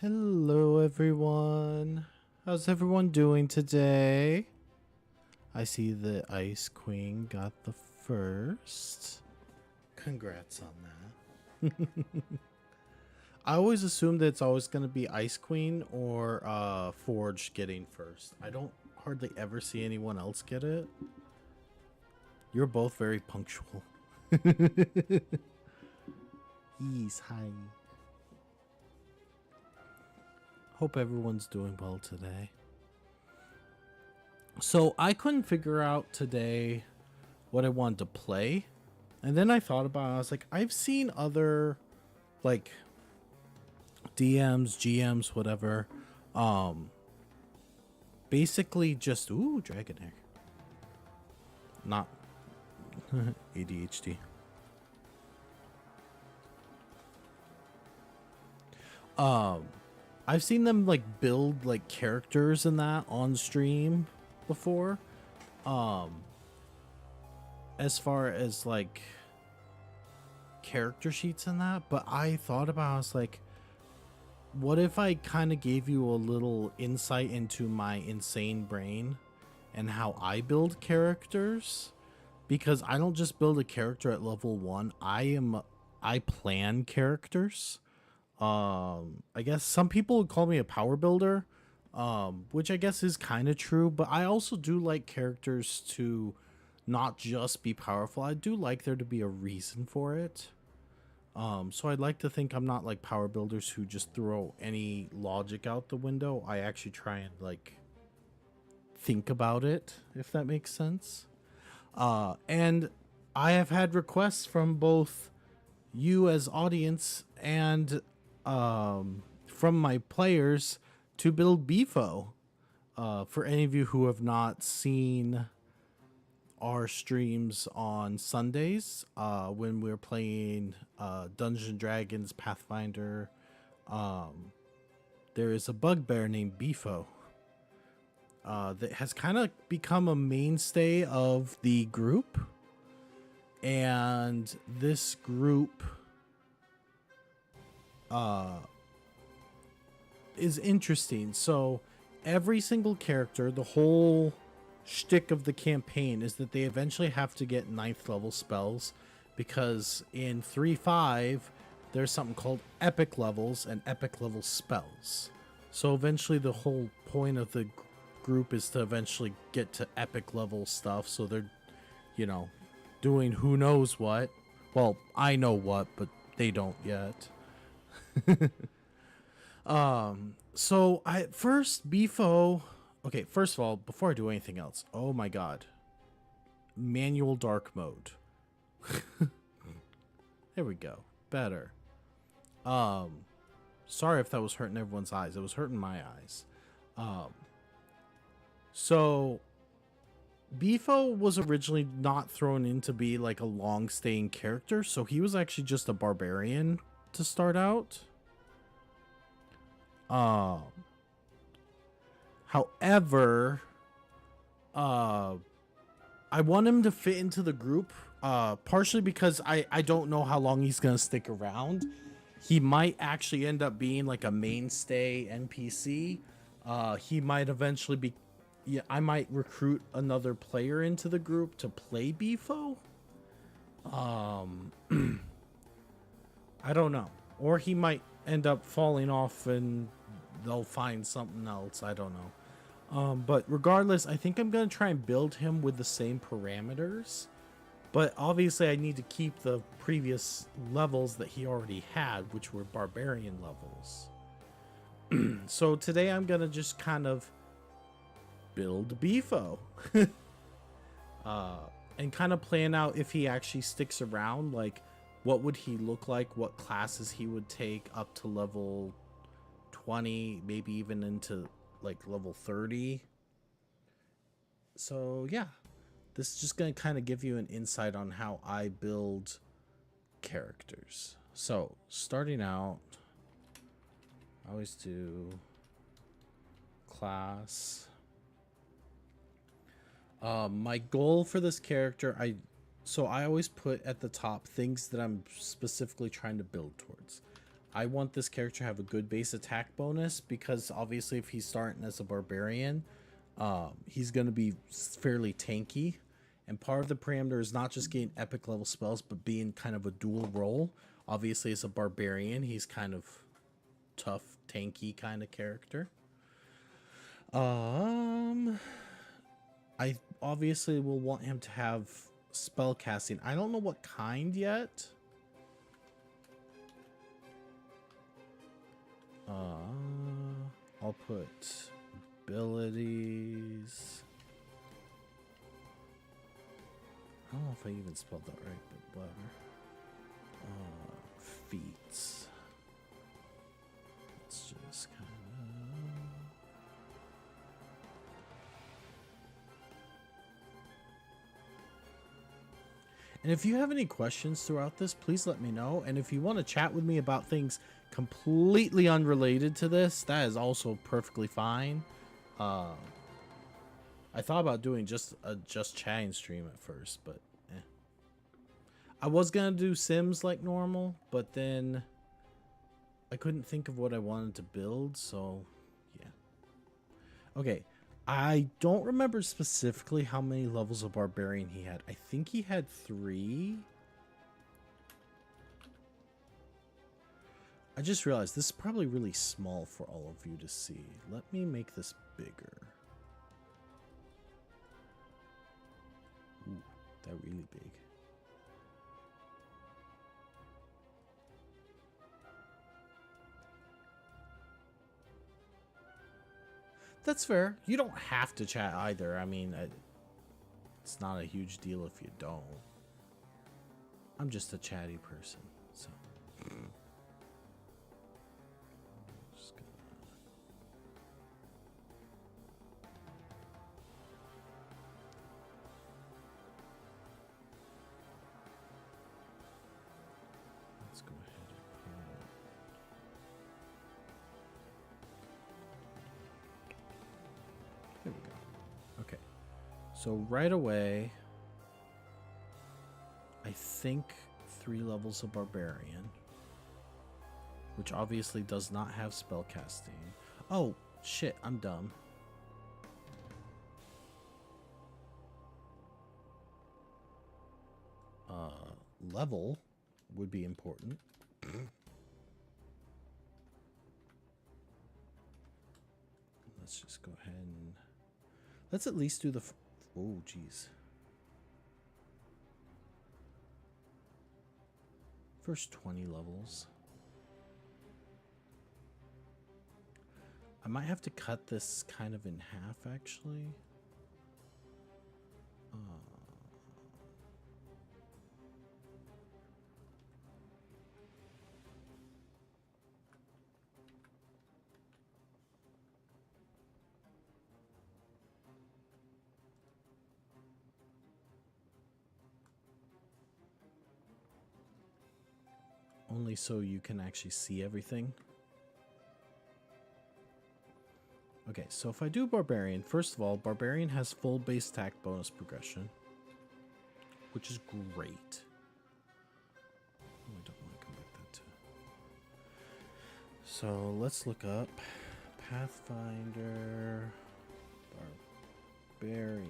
Hello, everyone. How's everyone doing today? I see the Ice Queen got the first. Congrats on that. I always assume that it's always going to be Ice Queen or Forge getting first. I don't hardly ever see anyone else get it. You're both very punctual. Yes, hi. Hope everyone's doing well today. So I couldn't figure out today what I wanted to play. And then I thought about it. I was like, I've seen other like DMs, GMs, whatever. Basically just dragon egg. Not ADHD. I've seen them like build like characters and that on stream before. As far as like character sheets and that, but I thought about, I was like, what if I kind of gave you a little insight into my insane brain and how I build characters? Because I don't just build a character at level 1. I plan characters. I guess some people would call me a power builder, which I guess is kind of true, but I also do like characters to not just be powerful. I do like there to be a reason for it. So I'd like to think I'm not like power builders who just throw any logic out the window. I actually try and like think about it, if that makes sense. And I have had requests from both you as audience and from my players to build Beefo. For any of you who have not seen our streams on Sundays, when we're playing Dungeons and Dragons, Pathfinder, there is a bugbear named Beefo that has kind of become a mainstay of the group. And this group is interesting. So every single character, the whole shtick of the campaign is that they eventually have to get 9th level spells, because in 3.5 there's something called epic levels and epic level spells. So eventually the whole point of the group is to eventually get to epic level stuff. So they're, doing who knows what. Well, I know what, but they don't yet. So Beefo. Okay, first of all, before I do anything else, oh my god, manual dark mode. There we go, better. Sorry if that was hurting everyone's eyes. It was hurting my eyes. So Beefo was originally not thrown in to be like a long-staying character, so he was actually just a barbarian to start out. However, I want him to fit into the group, partially because I don't know how long he's gonna stick around. He might actually end up being like a mainstay NPC. He might eventually be. Yeah, I might recruit another player into the group to play Beefo. I don't know. Or he might end up falling off and they'll find something else. I don't know. But regardless, I think I'm going to try and build him with the same parameters. But obviously I need to keep the previous levels that he already had, which were barbarian levels. So today I'm going to just kind of build Beefo. And kind of plan out if he actually sticks around, like what would he look like, what classes he would take up to level 20, maybe even into like level 30. So yeah, this is just going to kind of give you an insight on how I build characters. So starting out, I always do class. My goal for this character, I always put at the top things that I'm specifically trying to build towards. I want this character to have a good base attack bonus because obviously if he's starting as a barbarian, he's going to be fairly tanky. And part of the parameter is not just getting epic level spells, but being kind of a dual role. Obviously, as a barbarian, he's kind of tough, tanky kind of character. I obviously will want him to have spell casting. I don't know what kind yet. I'll put abilities. I don't know if I even spelled that right, but whatever. Feats. Let's just kind of... And if you have any questions throughout this, please let me know. And if you want to chat with me about things completely unrelated to this, that is also perfectly fine. I thought about doing just a chatting stream at first, but I was gonna do Sims like normal, but then I couldn't think of what I wanted to build, so yeah. Okay, I don't remember specifically how many levels of Barbarian he had. I think he had 3. I just realized this is probably really small for all of you to see. Let me make this bigger. Ooh, that really big. That's fair. You don't have to chat either. I mean, it's not a huge deal if you don't. I'm just a chatty person, so. Just gonna... Let's go ahead and put... There we go. Okay. So right away, I think 3 levels of Barbarian, which obviously does not have spellcasting. Oh, shit, I'm dumb. Level would be important. Let's just go ahead and... Let's at least do the... Oh, geez. First 20 levels. I might have to cut this kind of in half, actually. Only so you can actually see everything. Okay, so if I do Barbarian, first of all, Barbarian has full base attack bonus progression, which is great. Oh, I don't want to come back that too. So let's look up Pathfinder Barbarian.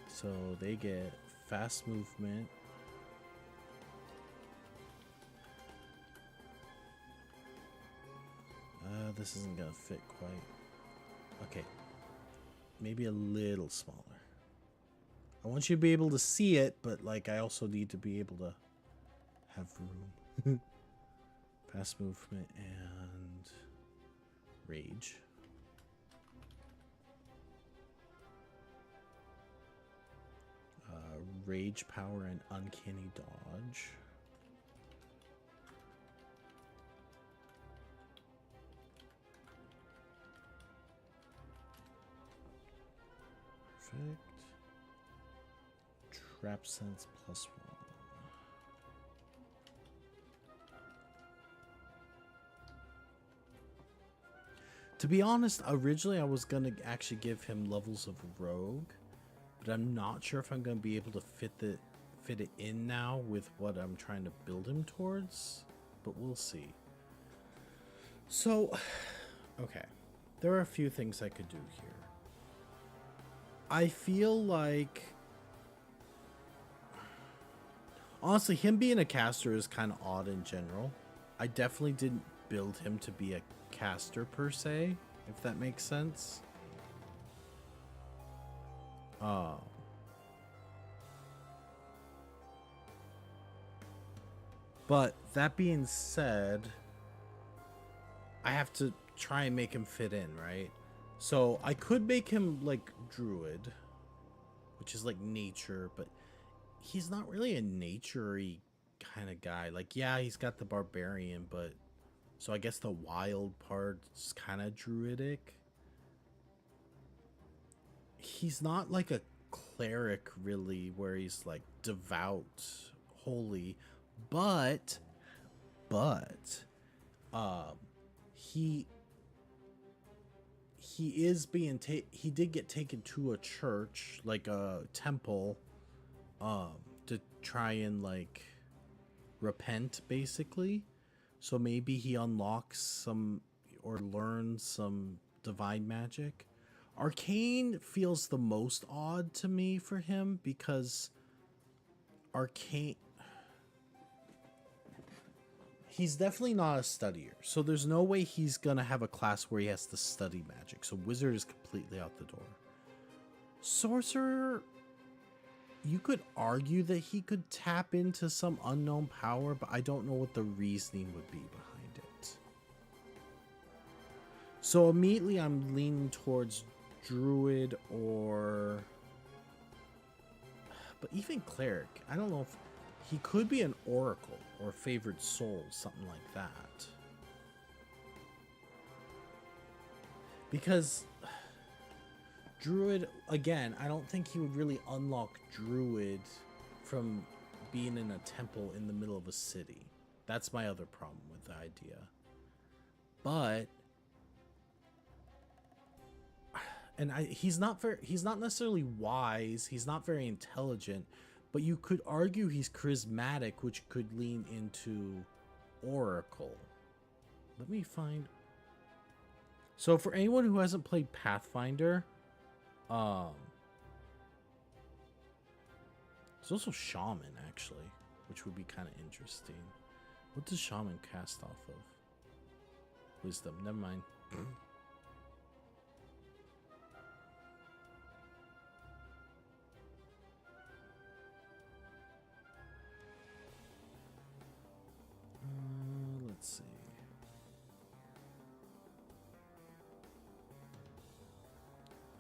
So they get fast movement. This isn't gonna fit quite. Okay, maybe a little smaller. I want you to be able to see it, but like I also need to be able to have room. Fast movement and rage. Rage power and uncanny dodge. Perfect. Trap sense +1. To be honest, originally I was gonna actually give him levels of rogue, but I'm not sure if I'm going to be able to fit it in now with what I'm trying to build him towards, but we'll see. So, okay, there are a few things I could do here. I feel like, honestly, him being a caster is kind of odd in general. I definitely didn't build him to be a caster per se, if that makes sense. But that being said, I have to try and make him fit in, right? So I could make him like druid, which is like nature, but he's not really a nature-y kind of guy. Like, yeah, he's got the barbarian, but so I guess the wild part's kind of druidic. He's not like a cleric really, where he's like devout, holy, but he is being he did get taken to a church, like a temple, to try and like repent basically. So maybe he unlocks some or learns some divine magic. Arcane feels the most odd to me for him because Arcane, he's definitely not a studier. So there's no way he's going to have a class where he has to study magic. So wizard is completely out the door. Sorcerer, you could argue that he could tap into some unknown power, but I don't know what the reasoning would be behind it. So immediately I'm leaning towards druid or... But even cleric, I don't know if... He could be an oracle or favored soul, something like that. Because druid, again, I don't think he would really unlock druid from being in a temple in the middle of a city. That's my other problem with the idea. But he's not necessarily wise, he's not very intelligent, but you could argue he's charismatic, which could lean into oracle. Let me find... So for anyone who hasn't played Pathfinder, there's also Shaman, actually, which would be kind of interesting. What does Shaman cast off of? Wisdom. Never mind. Let's see.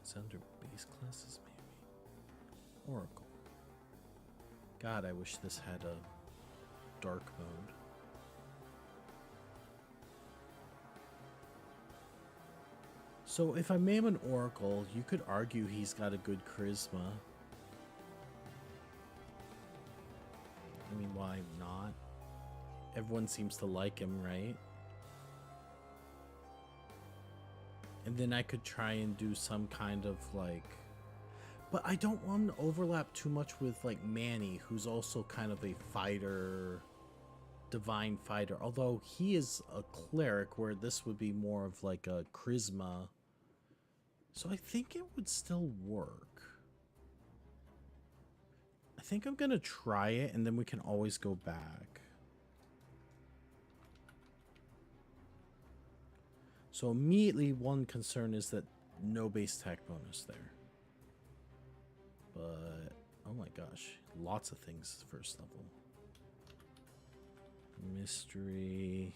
It's under base classes, maybe. Oracle. God, I wish this had a dark mode. So if I made him an oracle, you could argue he's got a good charisma. I mean, why not? Everyone seems to like him, right? And then I could try and do some kind of like... But I don't want to overlap too much with like Manny, who's also kind of a fighter, divine fighter. Although he is a cleric, where this would be more of like a charisma. So I think it would still work. I think I'm going to try it, and then we can always go back. So immediately, one concern is that no base attack bonus there. But, oh my gosh, lots of things first level. Mystery.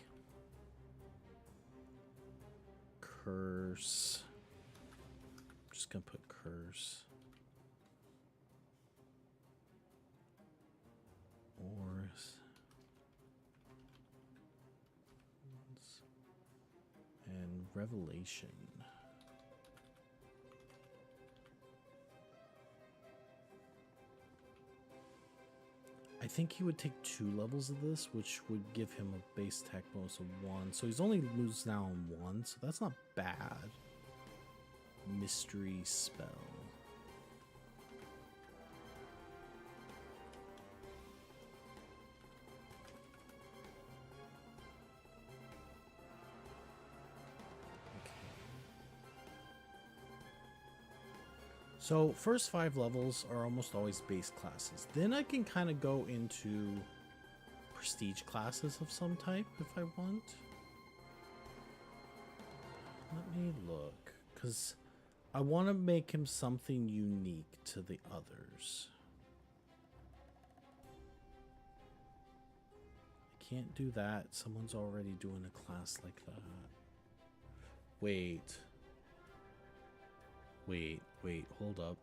Curse. I'm just going to put curse. Ors. And revelation. I think he would take 2 levels of this, which would give him a base attack bonus of 1. So he's only lose now on 1, so that's not bad. Mystery spell. So first 5 levels are almost always base classes. Then I can kind of go into prestige classes of some type if I want. Let me look, because I want to make him something unique to the others. I can't do that. Someone's already doing a class like that. Wait, hold up.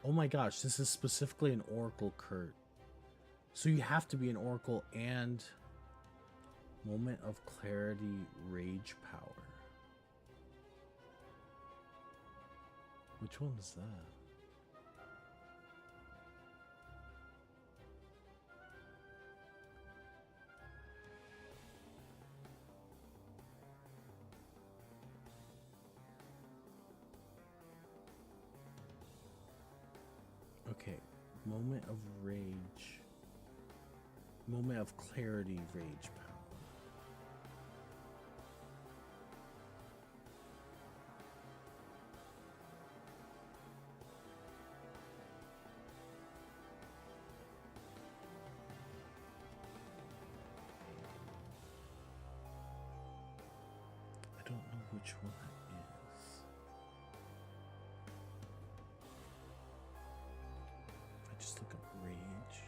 Oh my gosh, this is specifically an Oracle Kurt. So you have to be an Oracle and Moment of Clarity Rage Power. Which one is that? Okay, Moment of Rage. Moment of Clarity Rage Power. I don't know which one that is. If I just look up Rage.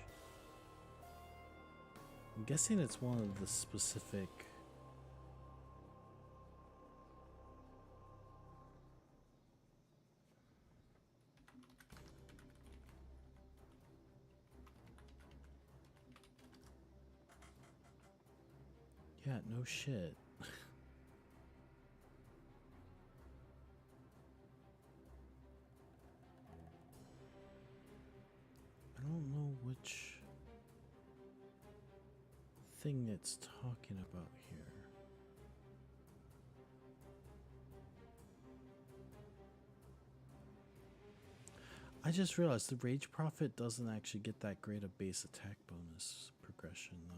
I'm guessing it's one of the specific... Yeah, no shit. I don't know which thing it's talking about here. I just realized the Rage Prophet doesn't actually get that great a base attack bonus progression though.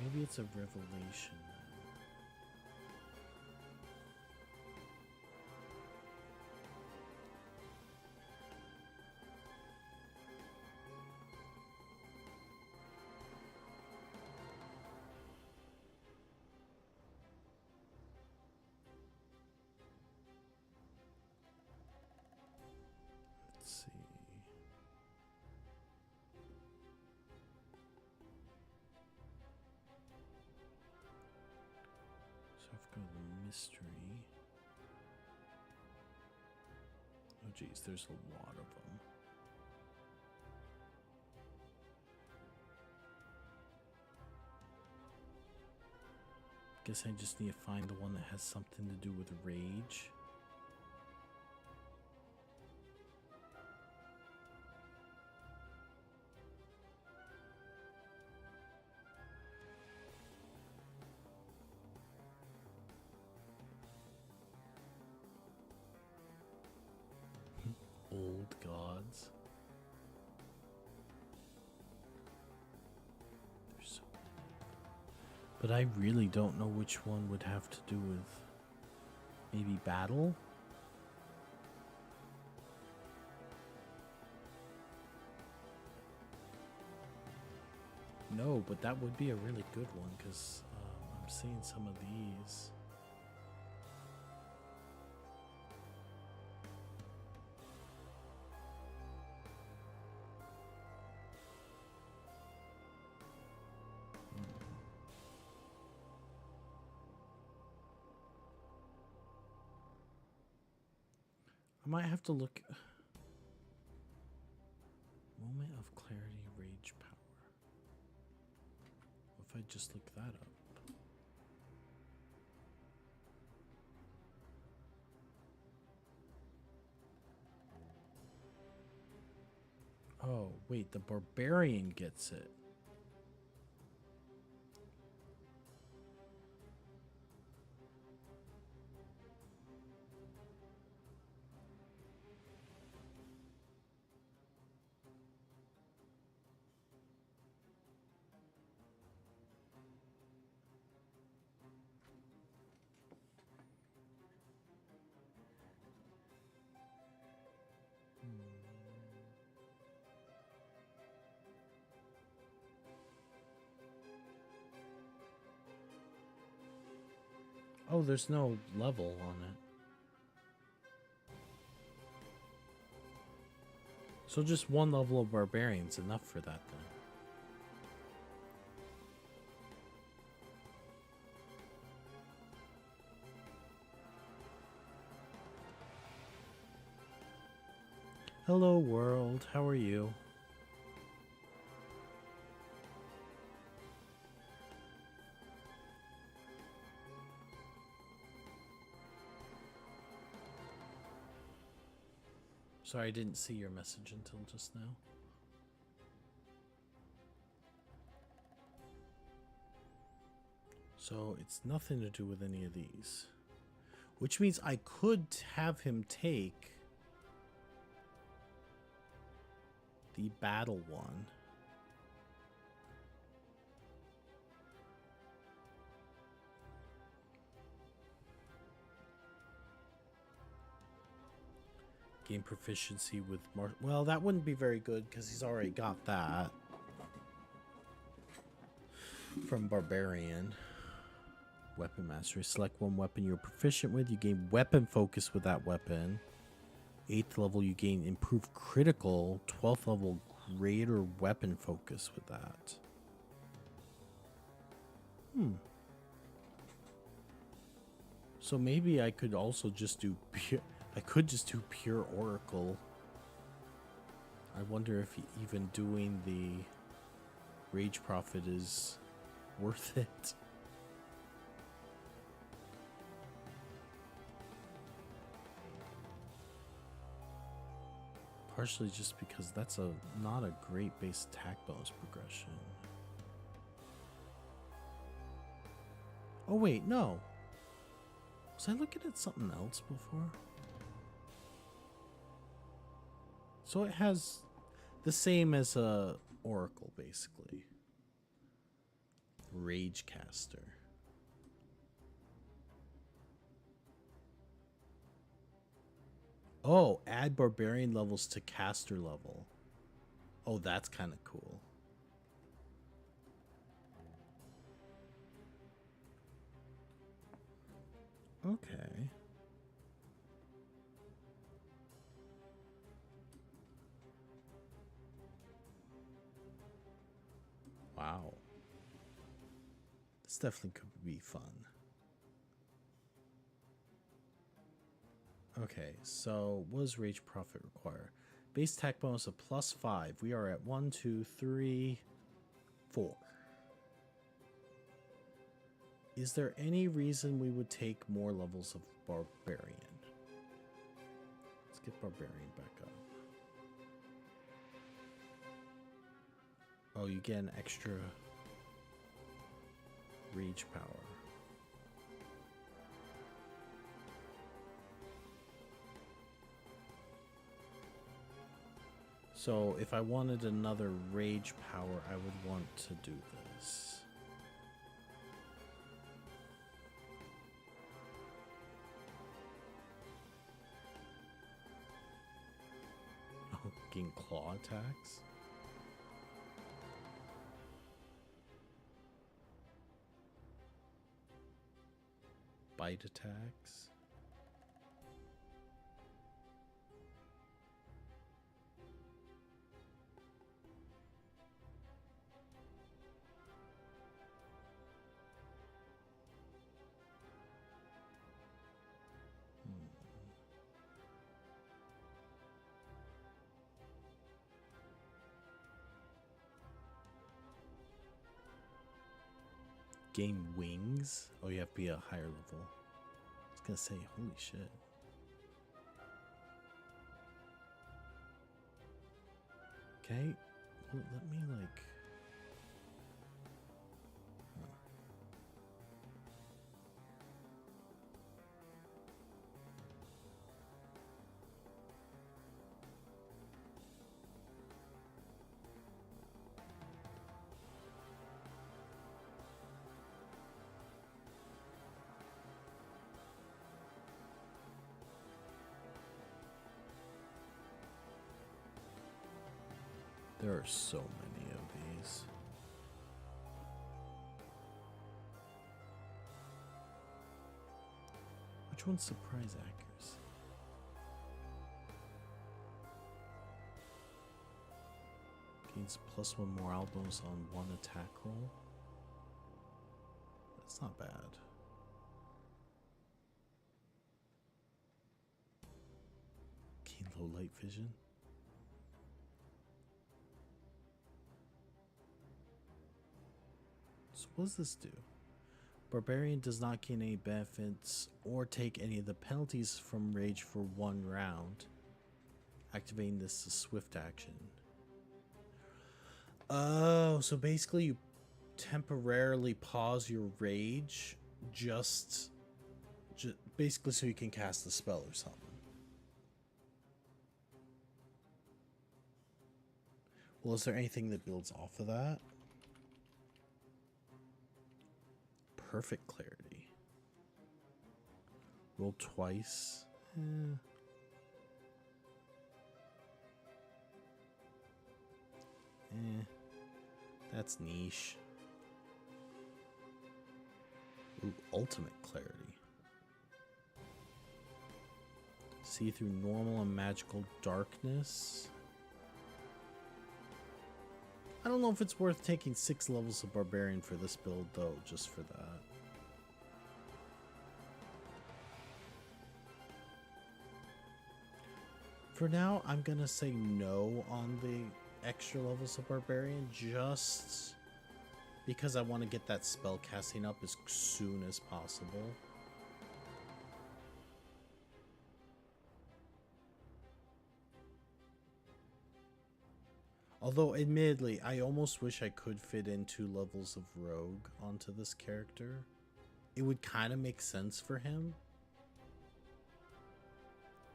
Maybe it's a revelation. Let's see. So I've got the mystery. Oh geez, there's a lot of them. Guess I just need to find the one that has something to do with rage. Old gods. There's so many. But I really don't know which one would have to do with maybe battle. No, but that would be a really good one because I'm seeing some of these. I might have to look. Moment of Clarity, Rage Power. if I just look that up? Oh, wait, the barbarian gets it. Oh, there's no level on it. So just one level of barbarian's enough for that then. Hello world, how are you? Sorry, I didn't see your message until just now. So it's nothing to do with any of these. Which means I could have him take the battle one. Gain proficiency with well, that wouldn't be very good because he's already got that from Barbarian. Weapon Mastery. Select one weapon you're proficient with. You gain weapon focus with that weapon. 8th level, you gain improved critical. 12th level, greater weapon focus with that. So maybe I could also just do pure... I could just do pure Oracle. I wonder if even doing the Rage Prophet is worth it. Partially just because that's not a great base attack bonus progression. Oh wait, no. Was I looking at something else before? So it has the same as a Oracle, basically. Rage Caster. Oh, add Barbarian levels to Caster level. Oh, that's kind of cool. Okay. Wow. This definitely could be fun. Okay, so what does Rage Prophet require? Base attack bonus of +5. We are at 1, 2, 3, 4. Is there any reason we would take more levels of Barbarian? Let's get Barbarian back up. Oh, you get an extra Rage power. So if I wanted another Rage power, I would want to do this. Oh, gain claw attacks? Bite attacks? Gain wings? Oh, you have to be a higher level. I was gonna say, holy shit. Okay, well, let me like... There are so many of these. Which one's surprise accuracy? Gains +1 morale bonus on 1 attack roll. That's not bad. Gain low light vision. So what does this do? Barbarian does not gain any benefits or take any of the penalties from rage for 1 round. Activating this is swift action. Oh, so basically you temporarily pause your rage just basically so you can cast a spell or something. Well, is there anything that builds off of that? Perfect clarity. Roll twice. That's niche. Ooh, ultimate clarity. See through normal and magical darkness. I don't know if it's worth taking 6 levels of Barbarian for this build, though, just for that. For now, I'm gonna say no on the extra levels of Barbarian, just because I want to get that spell casting up as soon as possible. Although, admittedly, I almost wish I could fit in 2 levels of Rogue onto this character. It would kind of make sense for him.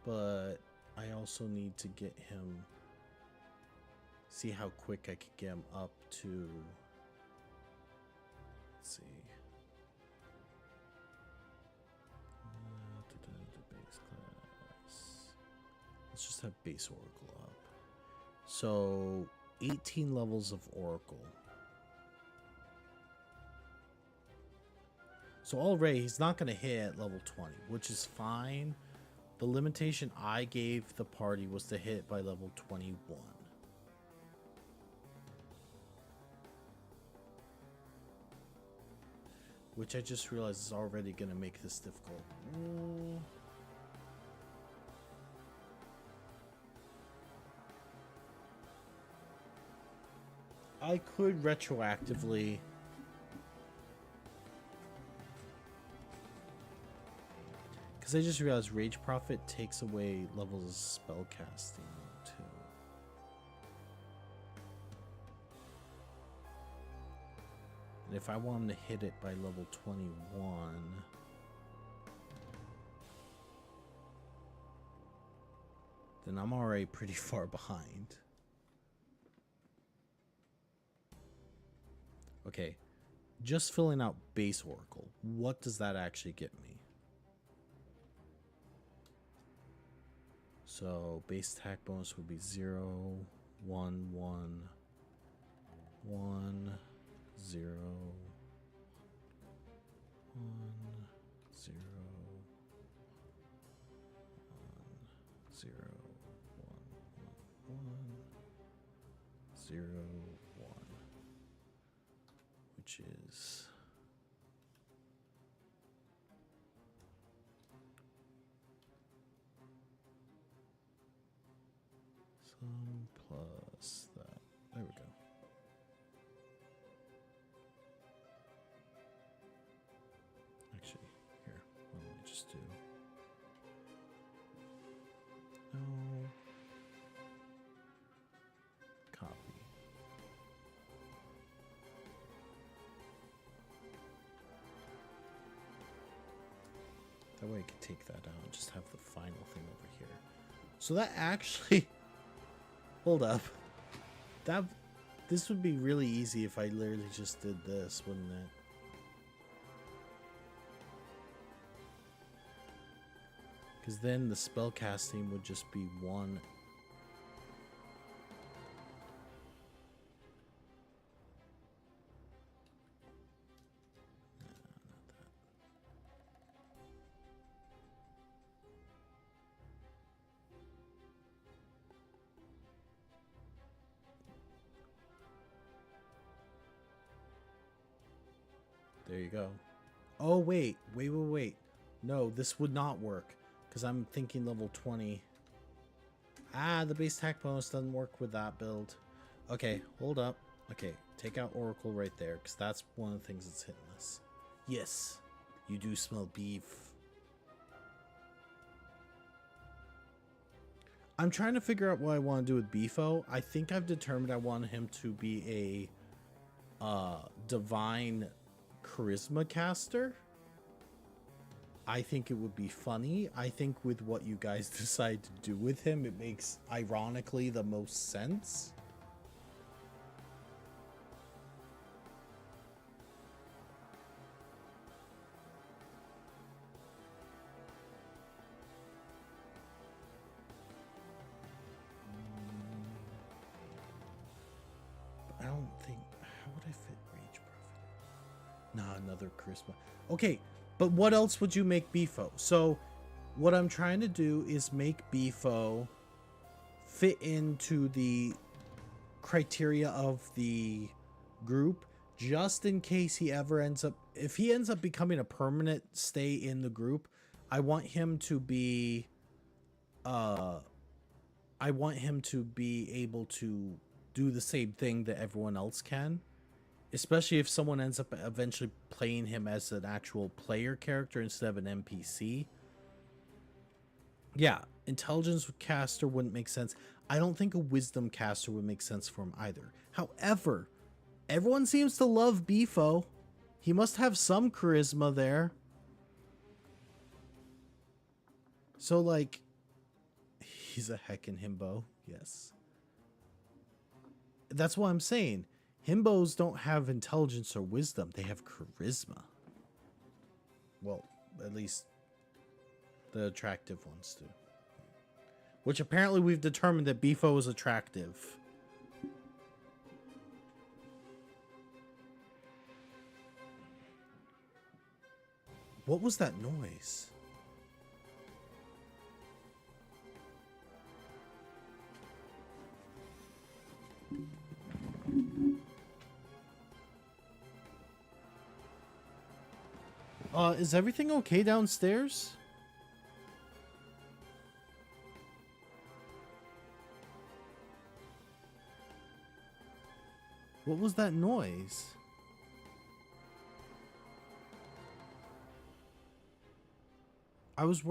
But I also need to get him... See how quick I could get him up to... Let's see. Base class. Let's just have base Oracle up. So... 18 levels of Oracle. So already he's not going to hit at level 20, which is fine. The limitation I gave the party was to hit by level 21. Which I just realized is already going to make this difficult. I could retroactively... Because I just realized Rage Prophet takes away levels of spell casting too. And if I want him to hit it by level 21... then I'm already pretty far behind. Okay, just filling out base Oracle. What does that actually get me? So base attack bonus would be 0, 1, 1, 1, 0, 1, 0, 1, 0, 1, 1, 0, 1. Which is some plus that. There we go. That way I can take that out and just have the final thing over here. So that actually... Hold up. This would be really easy if I literally just did this, wouldn't it? Because then the spell casting would just be one. There you go. Oh, wait. No, this would not work. Because I'm thinking level 20. Ah, the base attack bonus doesn't work with that build. Okay, hold up. Okay, take out Oracle right there. Because that's one of the things that's hitting us. Yes, you do smell beef. I'm trying to figure out what I want to do with Beefo. I think I've determined I want him to be a divine charisma caster. I think it would be funny. I think with what you guys decide to do with him, it makes ironically the most sense. But I don't think... How would I fit Rage Prophet? Nah, another charisma. Okay. But what else would you make Beefo? So what I'm trying to do is make Beefo fit into the criteria of the group, just in case he ever ends up... If he ends up becoming a permanent stay in the group, I want him to be... I want him to be able to do the same thing that everyone else can. Especially if someone ends up eventually playing him as an actual player character instead of an NPC. Yeah, intelligence caster wouldn't make sense. I don't think a wisdom caster would make sense for him either. However, everyone seems to love Beefo. He must have some charisma there. So, like, he's a heckin' himbo. Yes. That's what I'm saying. Himbos don't have intelligence or wisdom. They have charisma. Well, at least the attractive ones do. Which apparently we've determined that Beefo is attractive. What was that noise? Is everything okay downstairs? What was that noise? I was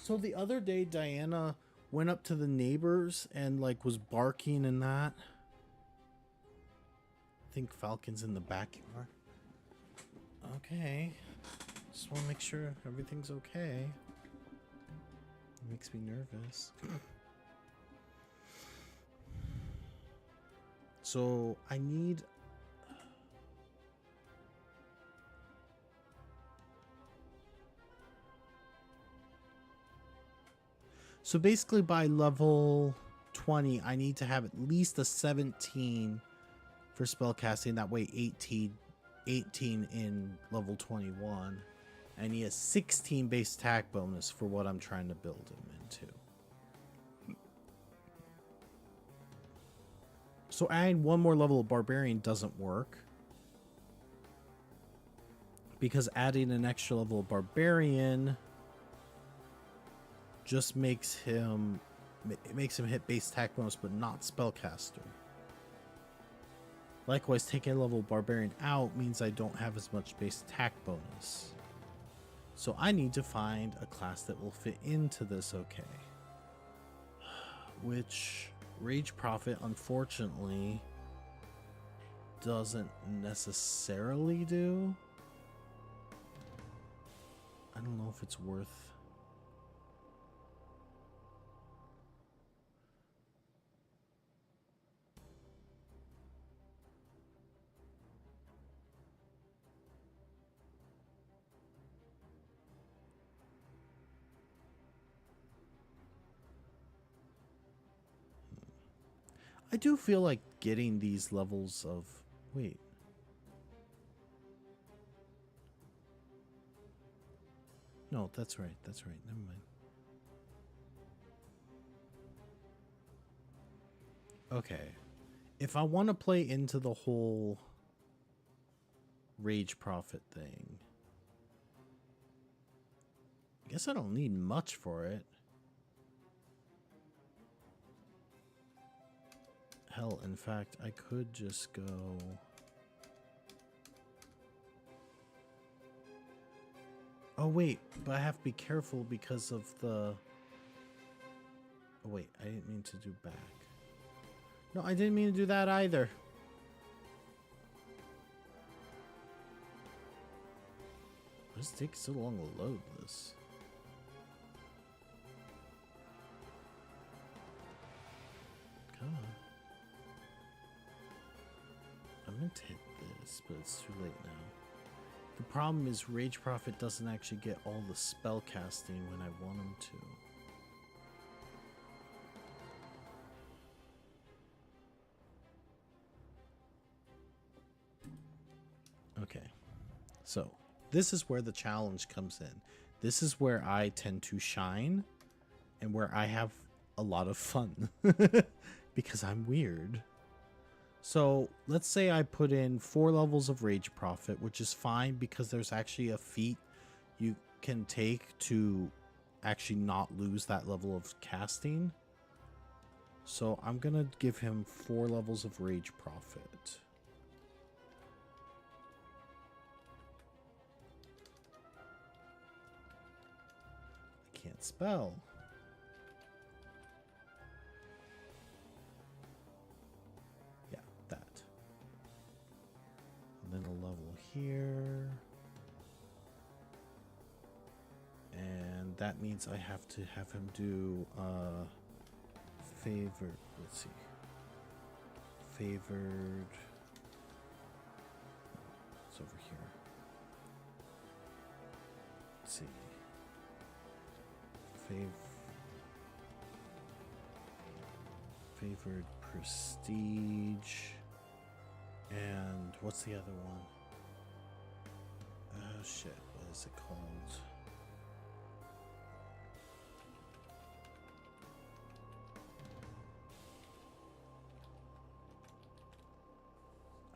so the other day Diana went up to the neighbors and like was barking and that. I think Falcon's in the backyard. Okay. Just want to make sure everything's okay. It makes me nervous. So I need... So basically by level 20, I need to have at least a 17 for spellcasting. That way 18 in level 21. I need a 16 base attack bonus for what I'm trying to build him into. So adding one more level of Barbarian doesn't work. Because adding an extra level of Barbarian just makes him hit base attack bonus but not spellcaster. Likewise, taking a level of Barbarian out means I don't have as much base attack bonus. So I need to find a class that will fit into this okay. Which Rage Prophet unfortunately doesn't necessarily do. I don't know if it's worth... I do feel like getting these levels of... Wait. No, that's right. That's right. Never mind. Okay. If I want to play into the whole Rage Prophet thing, I guess I don't need much for it. Hell, in fact, I could just go... Oh, wait, but I have to be careful because of the... Oh, wait, I didn't mean to do back. No, I didn't mean to do that either. Why does it take so long to load this? Come on. I meant to hit this, but it's too late now. The problem is Rage Prophet doesn't actually get all the spell casting when I want him to. Okay, so this is where the challenge comes in. This is where I tend to shine and where I have a lot of fun because I'm weird. So let's say I put in 4 levels of Rage Prophet, which is fine because there's actually a feat you can take to actually not lose that level of casting. So I'm going to give him 4 levels of Rage Prophet. I can't spell. And then a level here. And that means I have to have him do favored. Let's see. Favored. It's over here. Let's see. Favored prestige. And what's the other one? Oh shit, what is it called?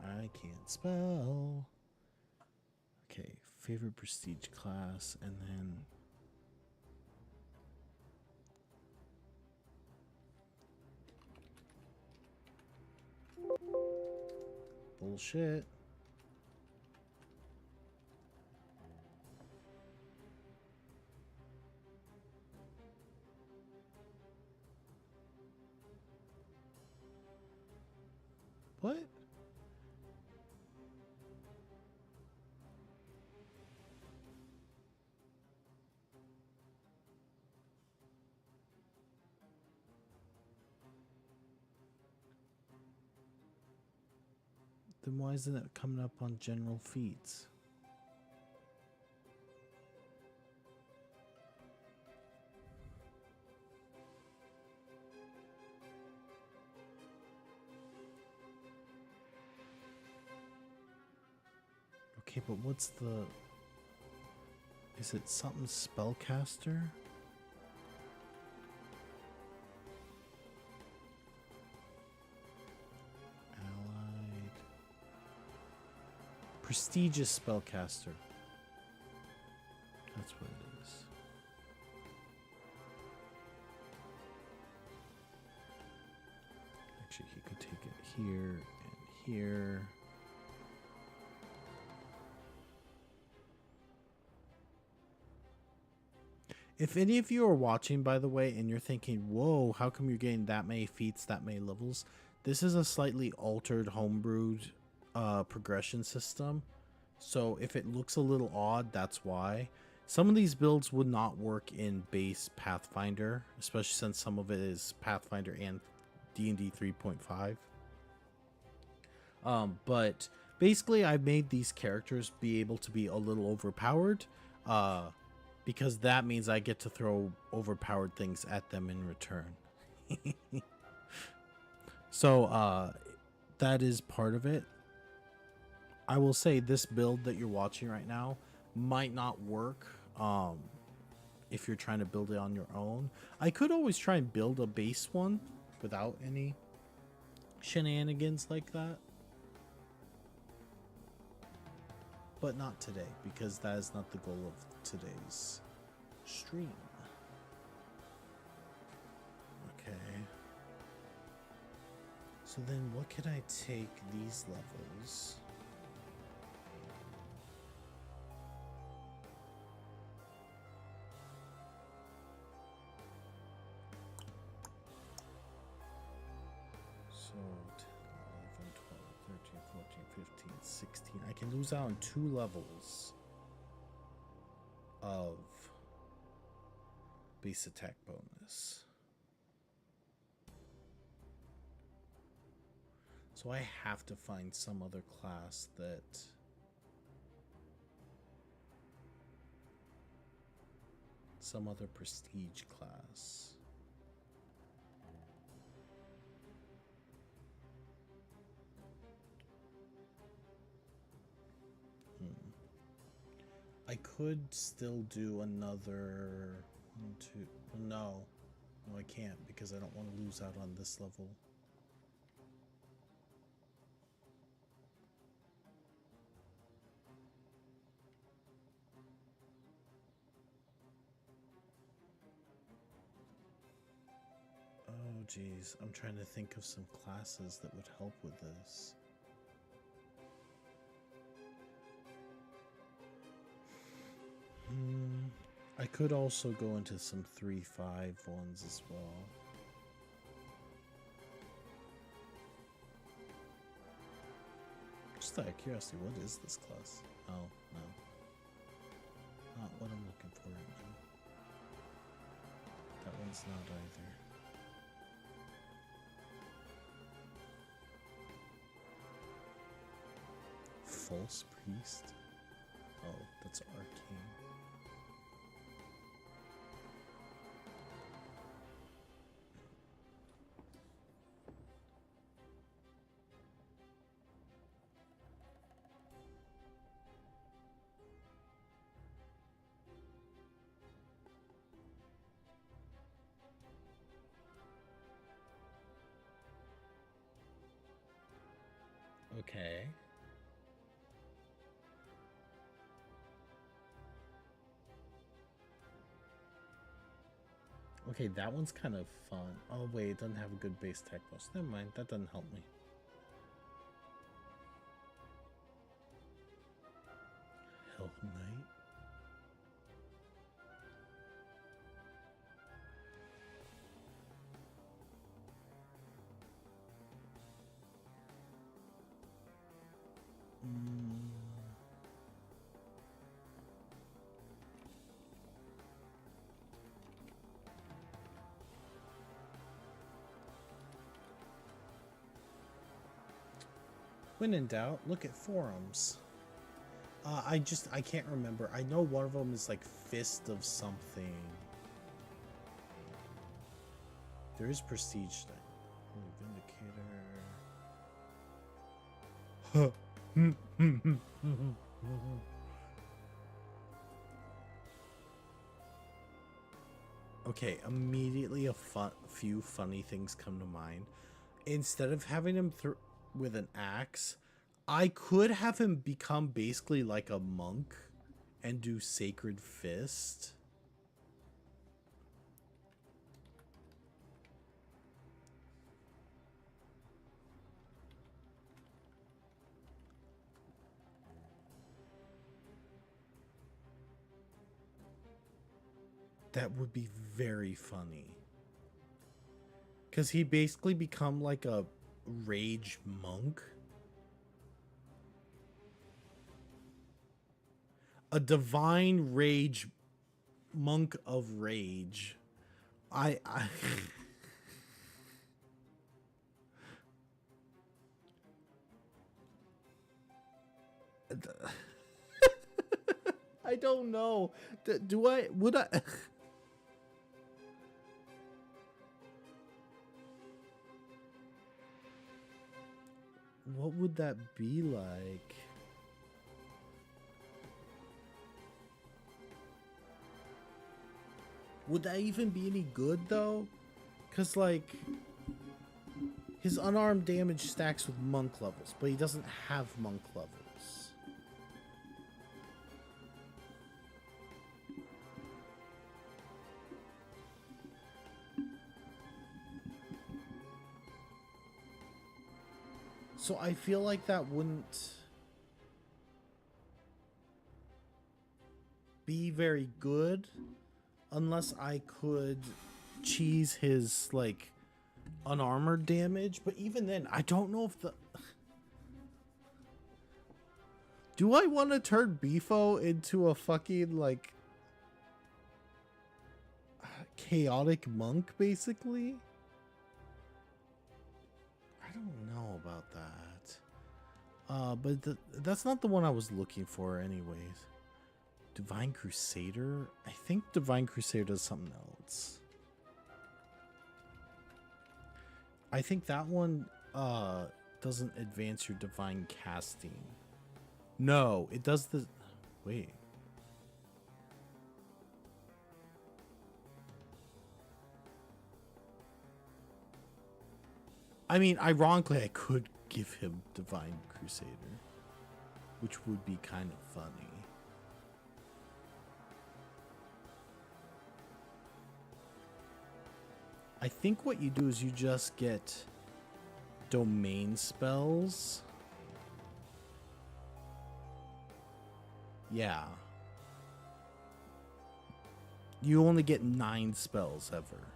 I can't spell. Okay, favorite prestige class, and then bullshit. What? Then why isn't it coming up on general feeds? Okay, but what's the... Is it something spellcaster? Allied... Prestigious spellcaster. That's what it is. Actually, he could take it here and here. If any of you are watching, by the way, and you're thinking, whoa, how come you're getting that many feats, that many levels? This is a slightly altered homebrewed progression system. So if it looks a little odd, that's why. Some of these builds would not work in base Pathfinder, especially since some of it is Pathfinder and D&D 3.5. But basically, I've made these characters be able to be a little overpowered. Because that means I get to throw overpowered things at them in return. So that is part of it. I will say this build that you're watching right now might not work if you're trying to build it on your own. I could always try and build a base one without any shenanigans like that. But not today, because that is not the goal of today's stream. Okay. So then what can I take these levels? So 11, 12, 13, 14, 15, 16. I can lose out on 2 levels of base attack bonus. So I have to find some other class that some other prestige class. I could still do another 1, 2. No, I can't because I don't want to lose out on this level. Oh geez, I'm trying to think of some classes that would help with this. I could also go into some 3-5 ones as well. Just out of curiosity, what is this class? Oh, no. Not what I'm looking for right now. That one's not either. False Priest? Oh, that's arcane. Okay. Okay, that one's kind of fun. Oh wait, it doesn't have a good base tech boost. Never mind, that doesn't help me. Hell Knight. When in doubt, look at forums. I can't remember. I know one of them is like Fist of something. There is Prestige Vindicator. Okay, immediately a few funny things come to mind. Instead of having him with an axe, I could have him become basically like a monk and do Sacred Fist. That would be very funny. Because he basically become like a rage monk. A divine rage monk of rage. I I don't know. Would I what would that be like? Would that even be any good though? Because like his unarmed damage stacks with monk levels, but he doesn't have monk levels. So I feel like that wouldn't be very good unless I could cheese his like unarmored damage, but even then I don't know if the do I want to turn Beefo into a fucking like chaotic monk basically? I don't know about that. But that's not the one I was looking for anyways. Divine Crusader? I think Divine Crusader does something else. I think that one doesn't advance your divine casting. No, it does the... Wait. I mean, ironically, I could give him Divine Crusader, which would be kind of funny. I think what you do is you just get domain spells. Yeah. You only get 9 spells ever.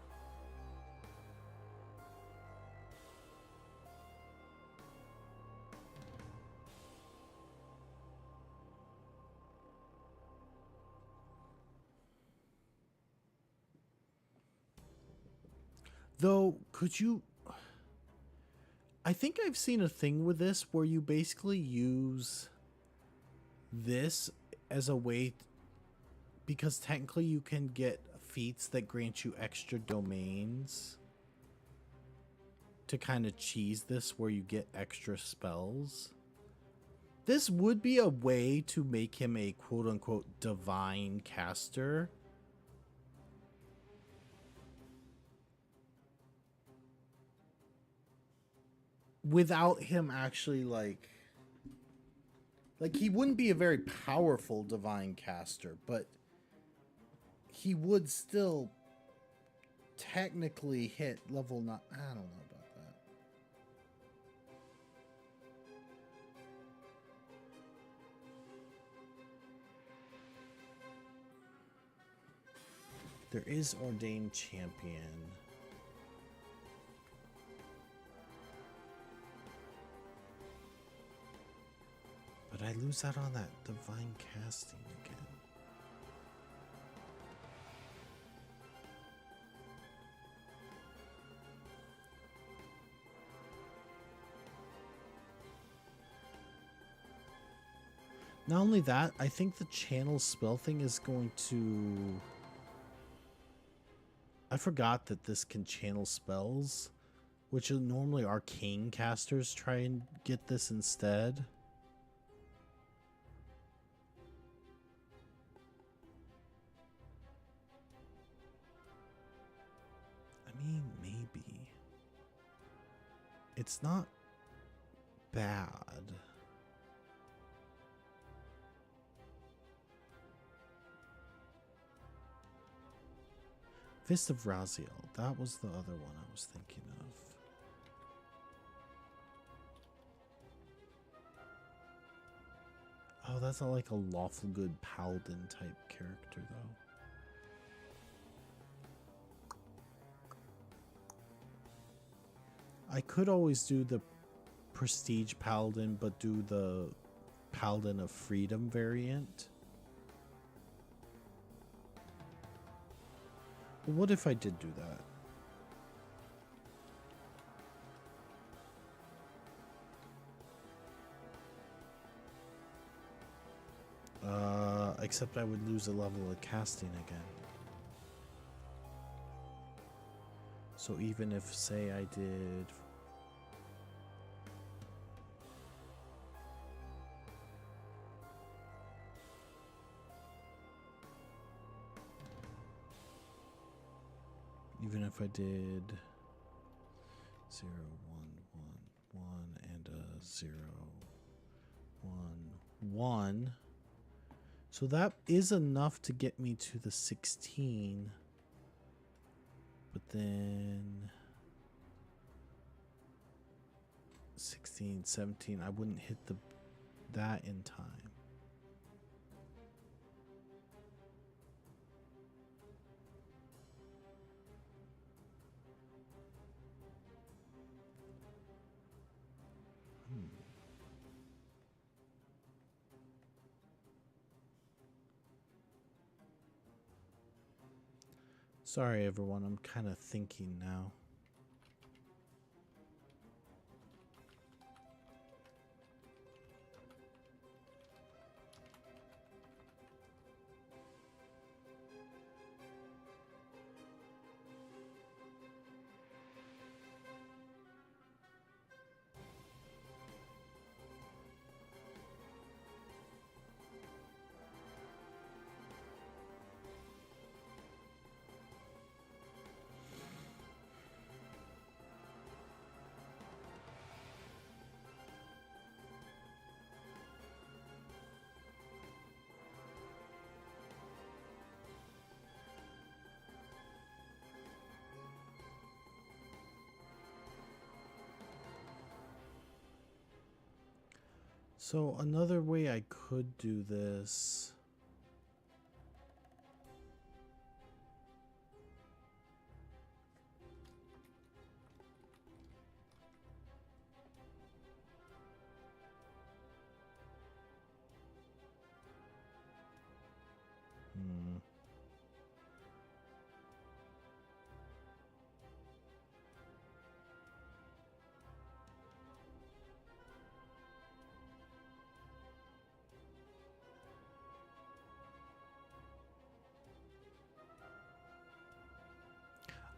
Though, could you... I think I've seen a thing with this where you basically use this as a way... Because technically you can get feats that grant you extra domains to kind of cheese this where you get extra spells. This would be a way to make him a quote-unquote divine caster. Without him actually like he wouldn't be a very powerful divine caster, but he would still technically hit level 9. I don't know about that. There is Ordained Champion. But I lose out on that divine casting again. Not only that, I think the channel spell thing is going to... I forgot that this can channel spells, which normally arcane casters try and get this instead. I mean, maybe. It's not bad. Fist of Raziel. That was the other one I was thinking of. Oh, that's not like a lawful good paladin type character, though. I could always do the Prestige Paladin, but do the Paladin of Freedom variant. What if I did do that? Except I would lose a level of casting again. So even if, say, I did... even if I did 0, 1, 1, 1 and a 0, 1, 1. So that is enough to get me to the 16. But then 16, 17, I wouldn't hit that in time. Sorry, everyone. I'm kind of thinking now. So another way I could do this.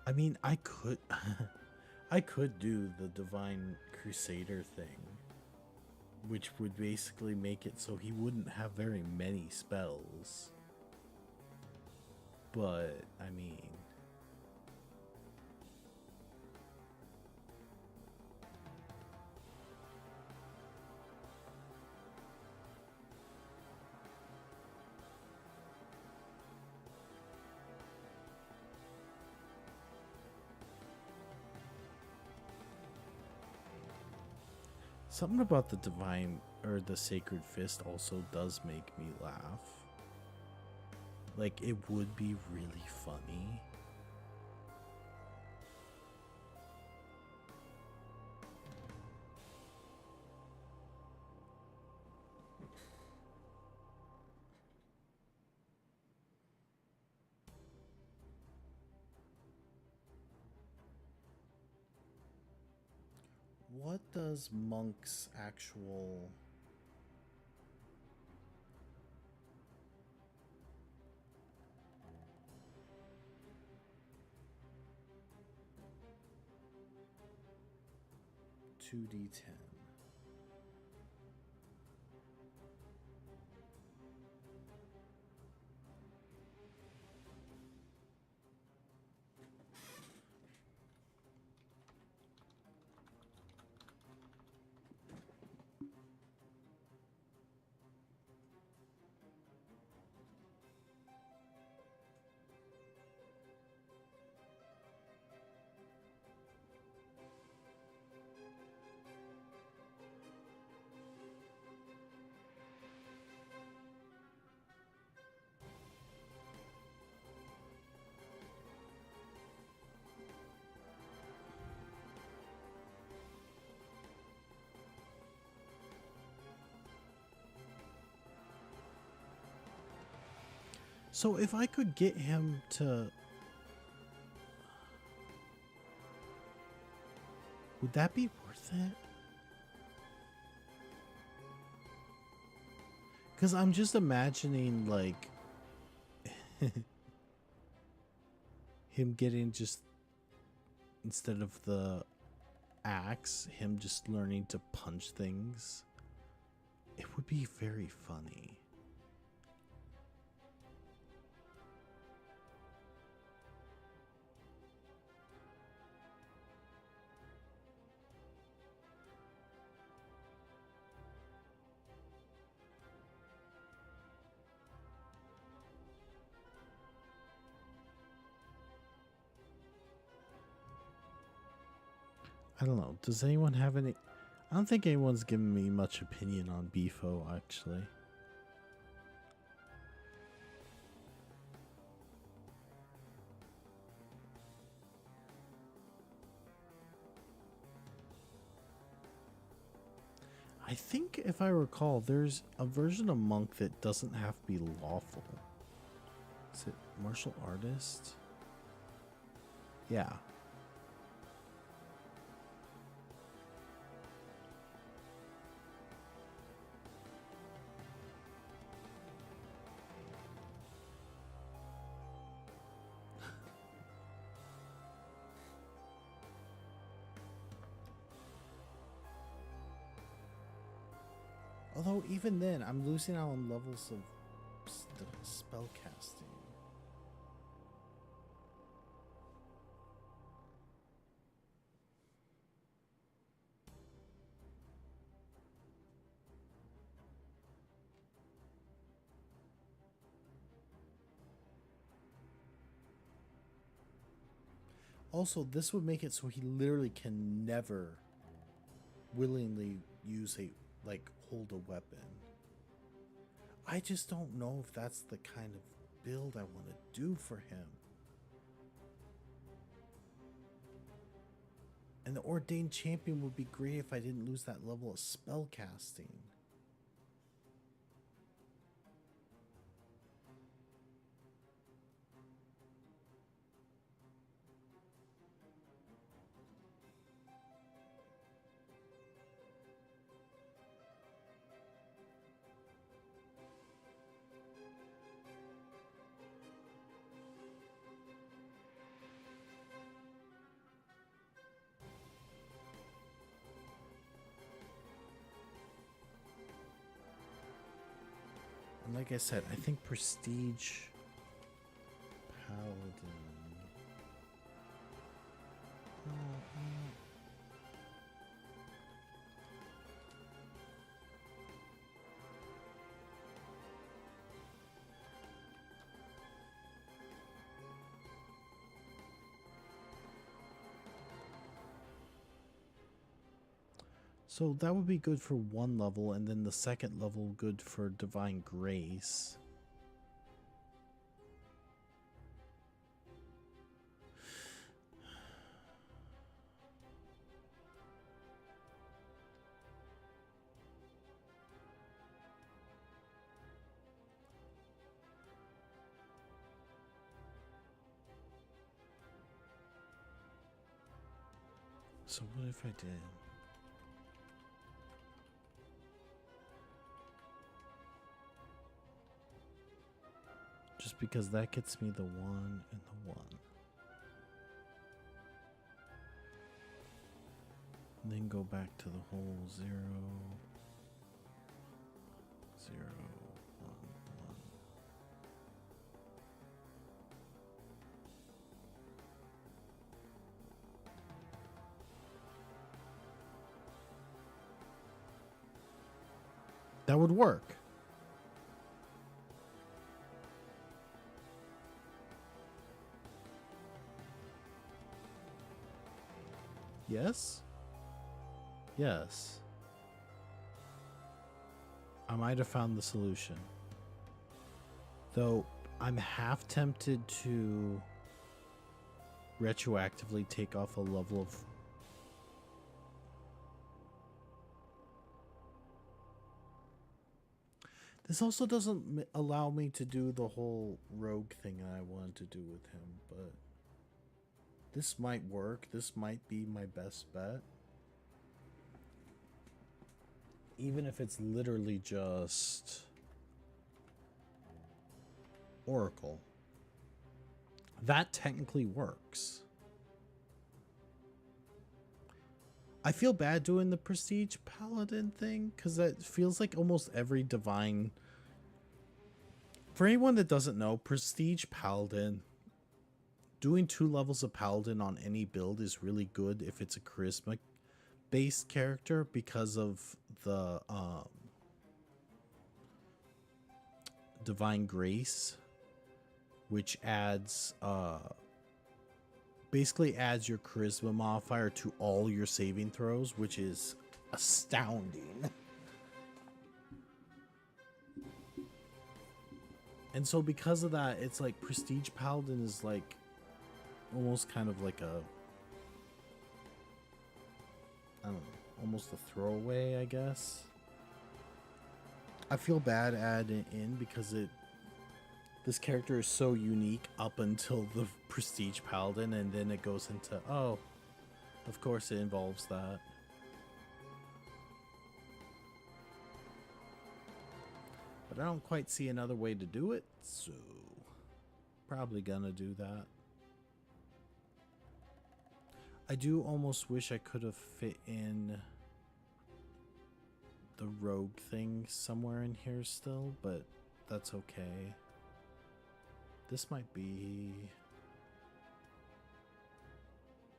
I mean, I could I could do the Divine Crusader thing, which would basically make it so he wouldn't have very many spells. But, I mean, something about the Divine or the Sacred Fist also does make me laugh. Like, it would be really funny. What does Monk's actual... $2d10. So if I could get him to... Would that be worth it? Because I'm just imagining, like... him getting just... Instead of the axe, him just learning to punch things. It would be very funny. I don't know. Does anyone have any? I don't think anyone's given me much opinion on Beefo, actually. I think, if I recall, there's a version of Monk that doesn't have to be lawful. Is it martial artist? Yeah. Although, even then, I'm losing out on levels of spell casting. Also, this would make it so he literally can never willingly use a, like, hold a weapon. I just don't know if that's the kind of build I want to do for him. And the Ordained Champion would be great if I didn't lose that level of spell casting. And like I said, I think Prestige Paladin. So that would be good for one level, and then the second level good for Divine Grace. So what if I did? Just because that gets me the 1 and the 1. And then go back to the whole 0, 0, 1, 1. That would work. Yes? Yes. I might have found the solution. Though I'm half tempted to retroactively take off a level of... This also doesn't allow me to do the whole rogue thing that I wanted to do with him, but this might work. This might be my best bet. Even if it's literally just Oracle. That technically works. I feel bad doing the Prestige Paladin thing, because that feels like almost every divine... For anyone that doesn't know, Prestige Paladin, doing 2 levels of Paladin on any build is really good if it's a charisma based character, because of the Divine Grace, which adds basically adds your charisma modifier to all your saving throws, which is astounding. And so because of that, it's like Prestige Paladin is like almost kind of like a, I don't know, almost a throwaway, I guess. I feel bad adding it in because this character is so unique up until the Prestige Paladin, and then it goes into, oh, of course it involves that. But I don't quite see another way to do it, so probably gonna do that. I do almost wish I could have fit in the rogue thing somewhere in here still, but that's okay. This might be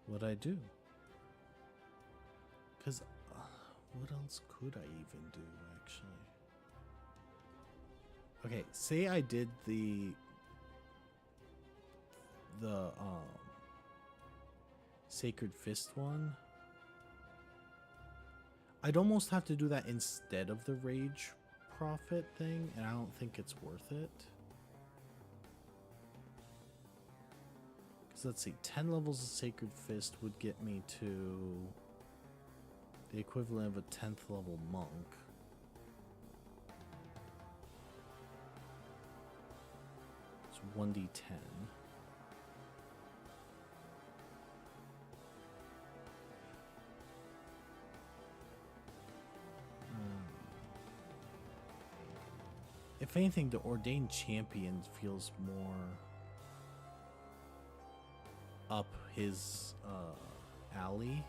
what I do. Because what else could I even do, actually? Okay, say I did the Sacred Fist one. I'd almost have to do that instead of the Rage Prophet thing, and I don't think it's worth it. Because let's see, 10 levels of Sacred Fist would get me to the equivalent of a 10th level monk. It's 1d10. If anything, the Ordained Champion feels more up his alley.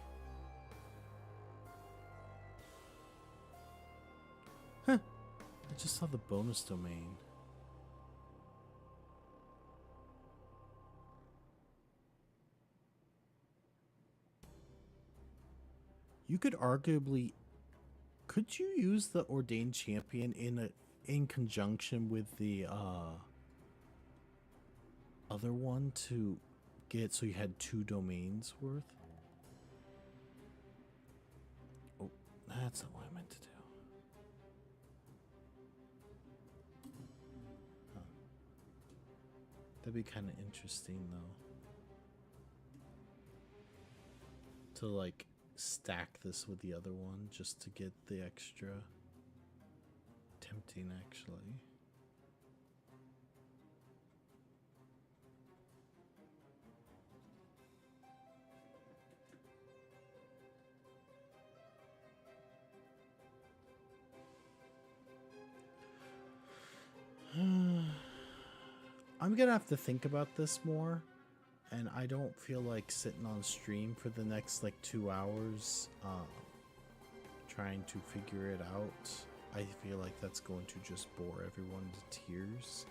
Huh. I just saw the bonus domain. You could arguably... Could you use the Ordained Champion in conjunction with the other one to get so you had 2 domains worth? Oh, that's not what I meant to do. Huh. That'd be kind of interesting though. To like stack this with the other one just to get the extra. Tempting, actually. I'm gonna have to think about this more, and I don't feel like sitting on stream for the next like 2 hours trying to figure it out. I feel like that's going to just bore everyone to tears.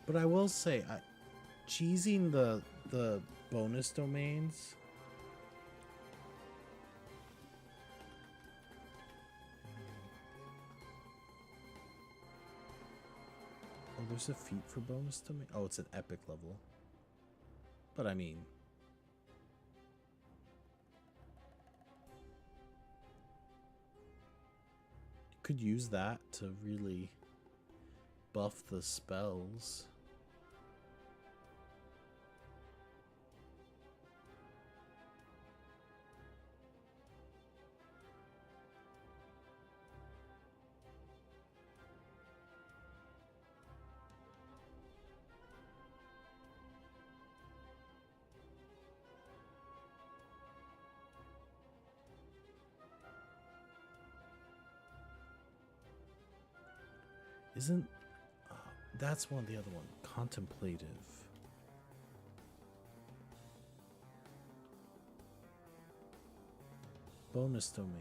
But I will say, cheesing the bonus domains. Oh, there's a feat for bonus domain. Oh, it's an epic level. But I mean, could use that to really buff the spells. Isn't that's one of the other one, contemplative. Bonus domains.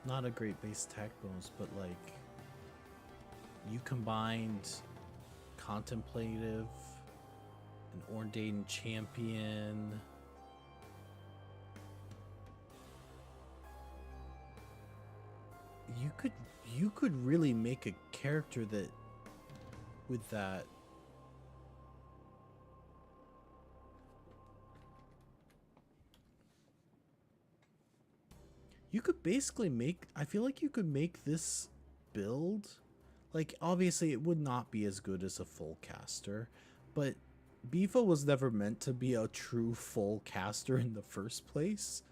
Not a great base attack bonus, but like you combined contemplative, an ordained champion. You could really make a character that with that. You could basically make, I feel like you could make this build, like obviously it would not be as good as a full caster, but Beefo was never meant to be a true full caster in the first place.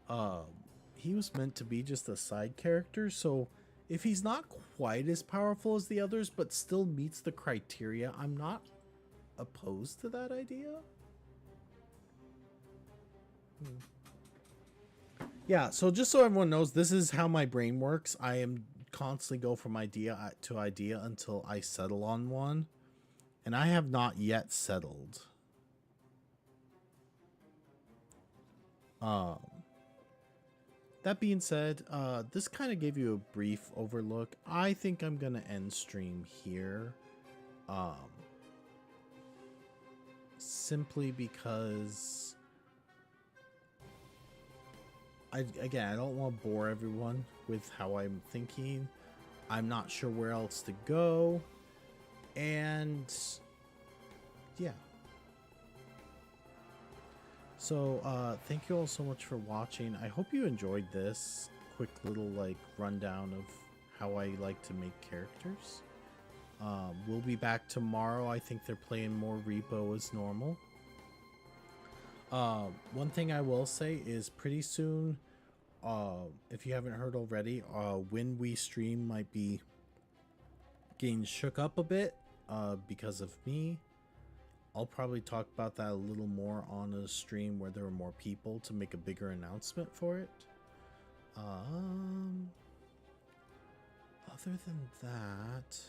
Um, he was meant to be just a side character, so if he's not quite as powerful as the others, but still meets the criteria, I'm not opposed to that idea. Yeah, so just so everyone knows, this is how my brain works. I am constantly go from idea to idea until I settle on one. And I have not yet settled. Um, that being said, this kind of gave you a brief overlook. I think I'm going to end stream here. Simply because... I don't want to bore everyone with how I'm thinking. I'm not sure where else to go. And yeah. So thank you all so much for watching. I hope you enjoyed this quick little like rundown of how I like to make characters. We'll be back tomorrow. I think they're playing more Repo as normal. One thing I will say is pretty soon, if you haven't heard already, when we stream might be getting shook up a bit, because of me. I'll probably talk about that a little more on a stream where there are more people to make a bigger announcement for it. Other than that,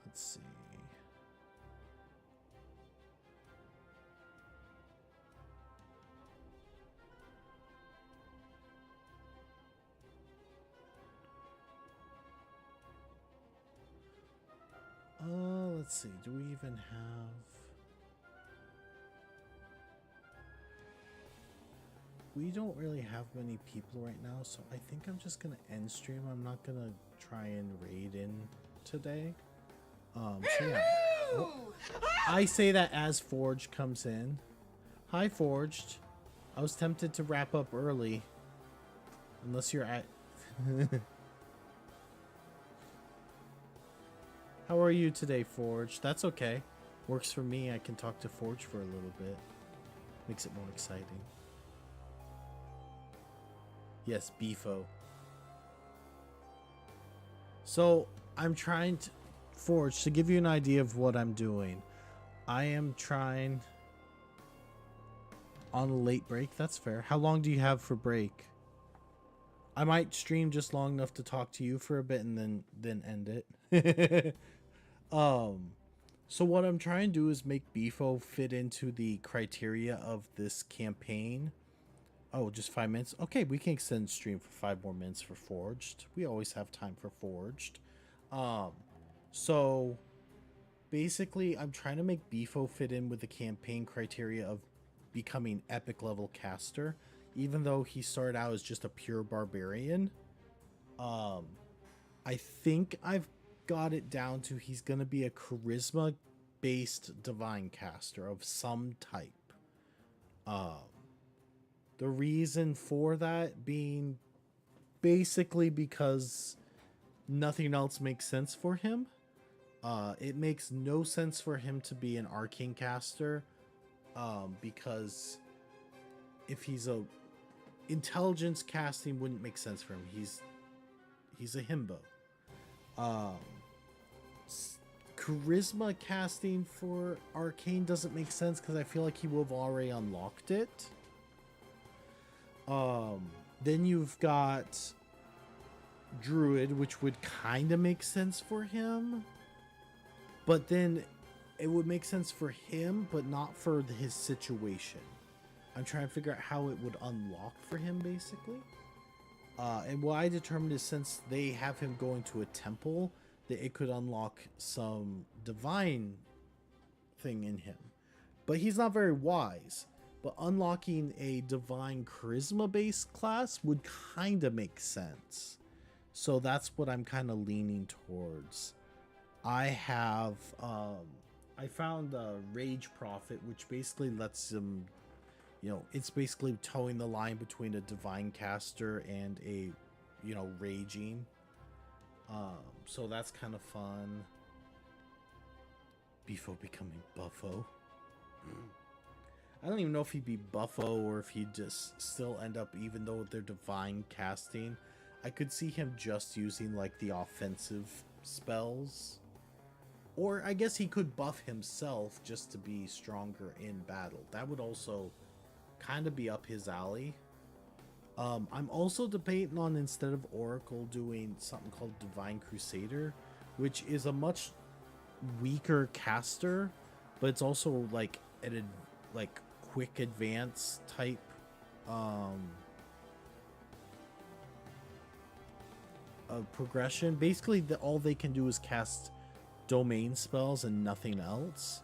let's see. Let's see. Do we even have... We don't really have many people right now, so I think I'm just gonna end stream. I'm not gonna try and raid in today. So yeah. Oh, I say that as Forged comes in. Hi, Forged. I was tempted to wrap up early. Unless you're at... How are you today, Forge? That's okay. Works for me. I can talk to Forge for a little bit. Makes it more exciting. Yes, Beefo. So, I'm trying to... Forge, to give you an idea of what I'm doing. I am trying... On a late break? That's fair. How long do you have for break? I might stream just long enough to talk to you for a bit and then end it. So what I'm trying to do is make Beefo fit into the criteria of this campaign. Oh, just 5 minutes? Okay, we can extend stream for 5 more minutes for Forged. We always have time for Forged. So basically I'm trying to make Beefo fit in with the campaign criteria of becoming epic level caster, even though he started out as just a pure barbarian. I think I've got it down to he's going to be a charisma based divine caster of some type. The reason for that being basically because nothing else makes sense for him. It makes no sense for him to be an arcane caster, because if he's a intelligence casting wouldn't make sense for him. He's a himbo. Charisma casting for arcane doesn't make sense because I feel like he will have already unlocked it. Then you've got druid, which would kind of make sense for him, but then it would make sense for him but not for his situation. I'm trying to figure out how it would unlock for him, basically. And what I determined is, since they have him going to a temple, that it could unlock some divine thing in him. But he's not very wise. But unlocking a divine charisma based class would kind of make sense. So that's what I'm kind of leaning towards. I have I found a Rage Prophet, which basically lets him, you know, it's basically towing the line between a divine caster and a, you know, raging. So that's kind of fun. Beefo becoming Buffo. I don't even know if he'd be Buffo or if he'd just still end up, even though they're divine casting. I could see him just using like the offensive spells. Or I guess he could buff himself just to be stronger in battle. That would also kind of be up his alley. I'm also debating on, instead of Oracle, doing something called Divine Crusader, which is a much weaker caster, but it's also like at a like quick advance type of progression. Basically, all they can do is cast domain spells and nothing else,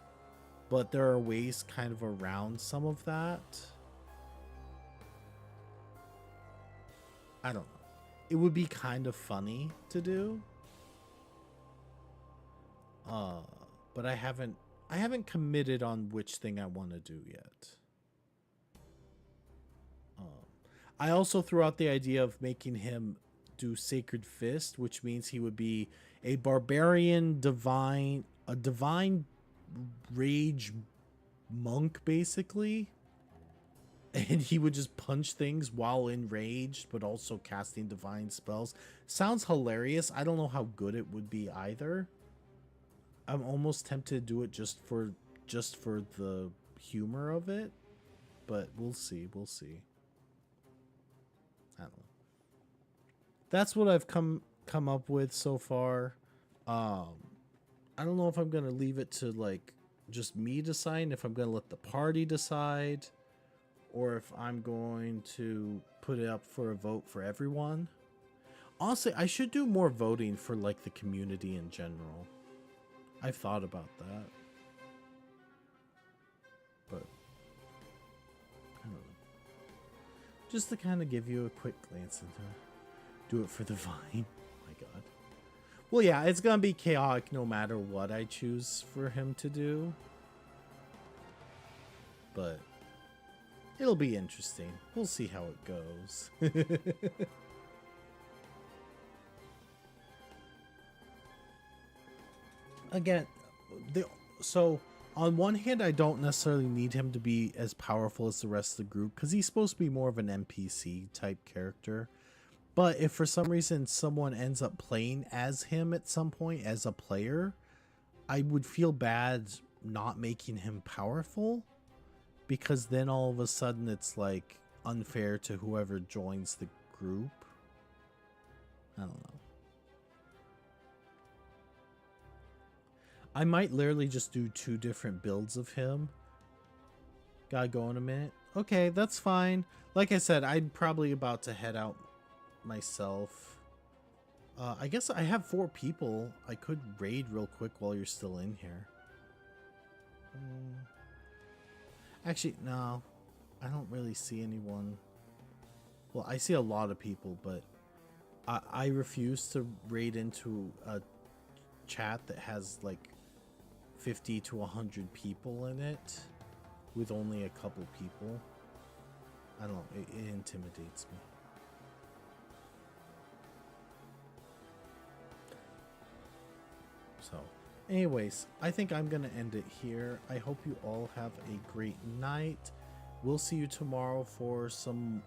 but there are ways kind of around some of that. I don't know. It would be kind of funny to do. But I haven't committed on which thing I want to do yet. I also threw out the idea of making him do Sacred Fist, which means he would be a barbarian divine rage monk, basically. And he would just punch things while enraged, but also casting divine spells. Sounds hilarious. I don't know how good it would be either. I'm almost tempted to do it just for the humor of it, but we'll see. We'll see. I don't know. That's what I've come up with so far. I don't know if I'm gonna leave it to like just me decide, if I'm gonna let the party decide, or if I'm going to put it up for a vote for everyone. Honestly, I should do more voting for like the community in general. I've thought about that, but I don't know. Just to kind of give you a quick glance into do it for the vine. Oh my god. Well, yeah, it's gonna be chaotic no matter what I choose for him to do, but it'll be interesting. We'll see how it goes. Again, so on one hand, I don't necessarily need him to be as powerful as the rest of the group, because he's supposed to be more of an NPC type character. But if for some reason someone ends up playing as him at some point as a player, I would feel bad not making him powerful, because then all of a sudden it's like unfair to whoever joins the group. I don't know. I might literally just do 2 different builds of him. Gotta go in a minute. Okay, that's fine. Like I said, I'm probably about to head out myself. I guess I have 4 people. I could raid real quick while you're still in here. Actually, no. I don't really see anyone. Well, I see a lot of people, but I refuse to raid into a chat that has like 50 to 100 people in it with only a couple people. I don't know, it intimidates me. So anyways, I think I'm gonna end it here. I hope you all have a great night. We'll see you tomorrow for some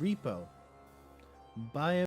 repo. Bye.